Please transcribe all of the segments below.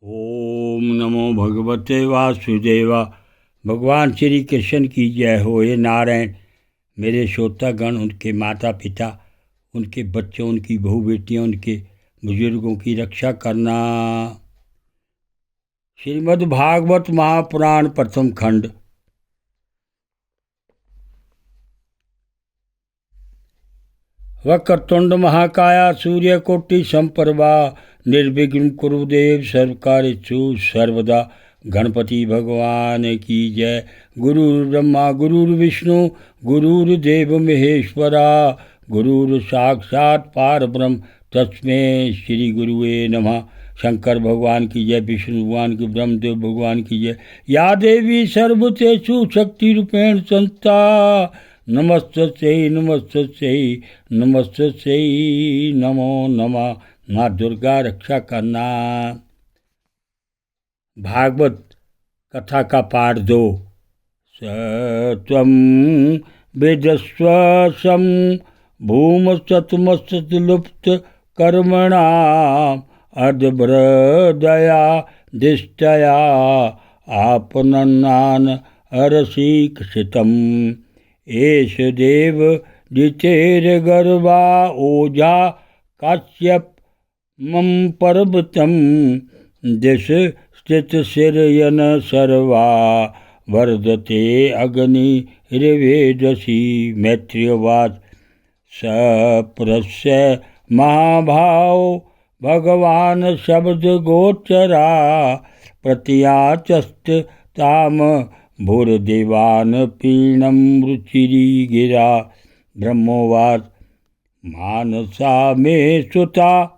ओम नमो भगवते वासुदेवा। भगवान श्री कृष्ण की जय हो। हे नारायण, मेरे श्रोतागण, उनके माता पिता, उनके बच्चों, उनकी बहू बेटियाँ, उनके बुजुर्गों की रक्षा करना। श्रीमद् भागवत महापुराण प्रथम खंड। वक्रतुंड महाकाया सूर्यकोटि संप्रभा निर्विघ्न कुरुदेव सर्वकार्येषु सर्वदा। गणपति भगवान की जय। गुरुर्ब्रह्मा गुरुर्विष्णु गुरुर्देव महेश्वरा। गुरुर साक्षात परब्रह्म तस्मै श्री गुरुवे नमः। शंकर भगवान की जय। विष्णु भगवान की, ब्रह्मदेव भगवान की जय। या देवी सर्वतेषु शक्ति रूपेण संस्था। नमस्ते नमस्ते नमस्ते नमो नमः। माँ दुर्गा रक्षा करना। भागवत कथा का पाठ 2। सत्वं वेदस्व सम भूमसतमसलुप्त कर्मणा अर्धभृदया दिष्टया आपनन्नान अरसिकसितम्। एष देव दितेर्गर्वा ओजा काश्यप मम पर्वतम दिश स्थित शिरयन सर्वा वर्धते अग्नि ऋवेदसी। मैत्रियवाच सप्रस्य महाभाव भगवान शब्द गोचरा प्रत्याचस्त ताम भूर्देवान पीणम रुचिरी गिरा। ब्रह्मोवाच मानसा मे सुता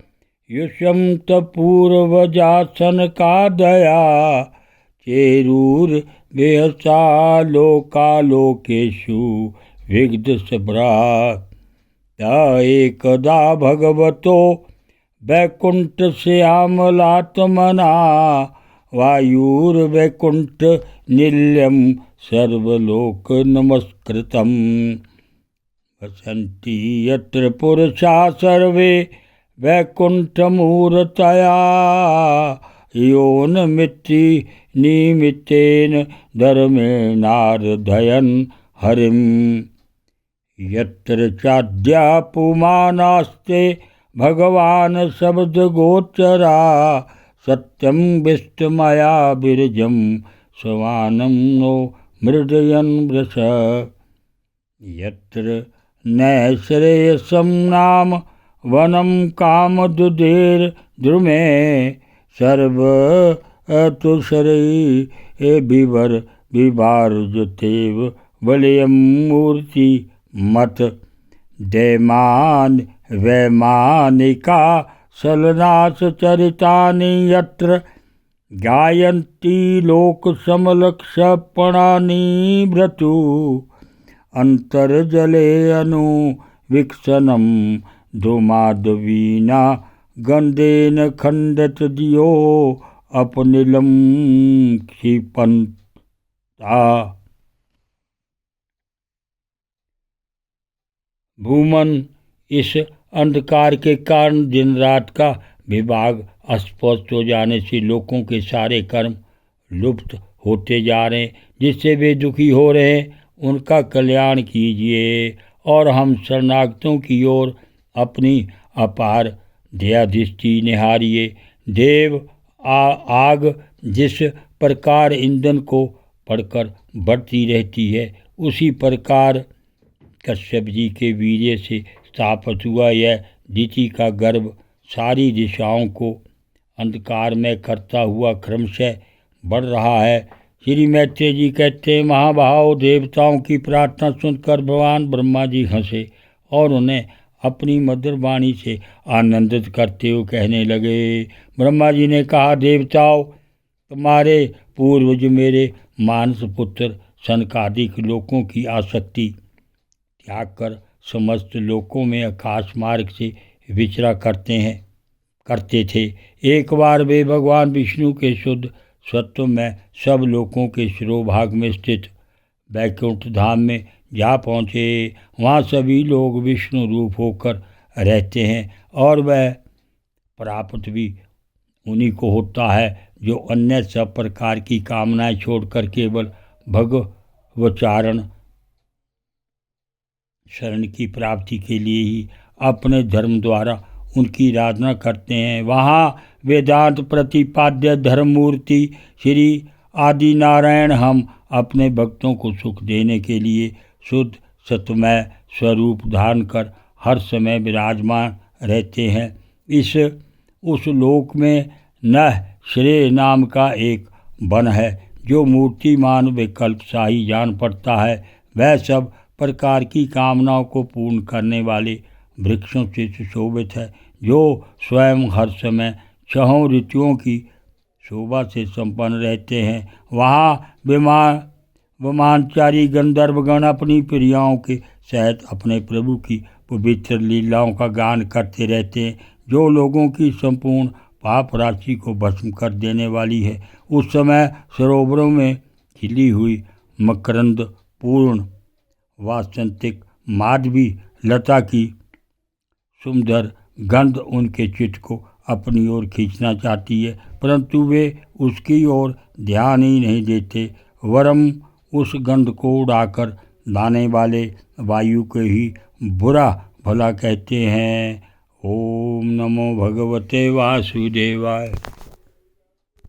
युषम तपूर्वजासन का दया चेरूर बेहसा लोकालोकेशु विग्ध सभ्रा। एकदा भगवतो वैकुंठ श्यामलात्मना वायुर्वैकुंठ निल्यम सर्वलोक नमस्कृतम्। वसन्ति यत्र पुरुषा सर्वे वैकुंठमूर्तया योनमिति निमित्तेन धर्मेणार्धयन् हरिम्। यत्र चाद्यापुमानास्ते भगवान् शब्दगोचरा सत्यं विष्टमया बिरजं स्वानं नो मृदयन् वृष। यत्र नैश्रेयसं नाम वनं कामदुधेर्द्रुमे सर्वतुषरै विवर विभार्जतेव बलयं मूर्ति मत। दैमान वैमानिका सलनाशचरितानि यत्र गायन्ति लोकसमलक्षपणानि भ्रतु। अंतर्जले अनुवीक्षणं धूमाद्वीना गंधेन खंडत दियो अपनिलम क्षिपन्ता। भूमन, इस अंधकार के कारण दिन रात का विभाग अस्पष्ट हो जाने से लोगों के सारे कर्म लुप्त होते जा रहे हैं, जिससे वे दुखी हो रहे हैं। उनका कल्याण कीजिए और हम शरणागतों की ओर अपनी अपार दया दृष्टि निहारिए। देव आग जिस प्रकार ईंधन को पड़कर बढ़ती रहती है, उसी प्रकार कश्यप जी के वीर्य से स्थापित हुआ यह दिति का गर्भ सारी दिशाओं को अंधकार में करता हुआ क्रमशः बढ़ रहा है। श्री मैत्रेय जी कहते हैं, महाभाव देवताओं की प्रार्थना सुनकर भगवान ब्रह्मा जी हंसे और उन्हें अपनी मधुर वाणी से आनंदित करते हुए कहने लगे। ब्रह्मा जी ने कहा, देवताओं, तुम्हारे पूर्वज मेरे मानस पुत्र सनकादिक लोकों की आसक्ति त्याग कर समस्त लोकों में आकाश मार्ग से विचरा करते थे। एक बार वे भगवान विष्णु के शुद्ध सत्व में सब लोकों के शिरोभाग में स्थित वैकुंठ धाम में जा पहुँचे। वहाँ सभी लोग विष्णु रूप होकर रहते हैं और वह प्राप्त भी उन्हीं को होता है जो अन्य सब प्रकार की कामनाएं छोड़कर केवल भगवचारण शरण की प्राप्ति के लिए ही अपने धर्म द्वारा उनकी आराधना करते हैं, वहाँ वेदांत प्रतिपाद्य धर्ममूर्ति श्री आदि नारायण हम अपने भक्तों को सुख देने के लिए शुद्ध सतमय स्वरूप धारण कर हर समय विराजमान रहते हैं। उस लोक में नह श्रेय नाम का एक वन है जो मूर्तिमान विकल्प शाही जान पड़ता है। वह सब प्रकार की कामनाओं को पूर्ण करने वाले वृक्षों से सुशोभित है जो स्वयं हर समय छहों ऋतुओं की शोभा से संपन्न रहते हैं। वहाँ विमानचारी गंधर्वगण अपनी प्रियाओं के सहित अपने प्रभु की पवित्र लीलाओं का गान करते रहते हैं जो लोगों की संपूर्ण पाप राशि को भस्म कर देने वाली है। उस समय सरोवरों में खिली हुई मकरंद पूर्ण वासंतिक माधवी लता की सुंदर गंध उनके चित्त को अपनी ओर खींचना चाहती है, परंतु वे उसकी ओर ध्यान ही नहीं देते, वरम उस गंध को उड़ाकर लाने वाले वायु को ही बुरा भला कहते हैं। ओम नमो भगवते वासुदेवाय।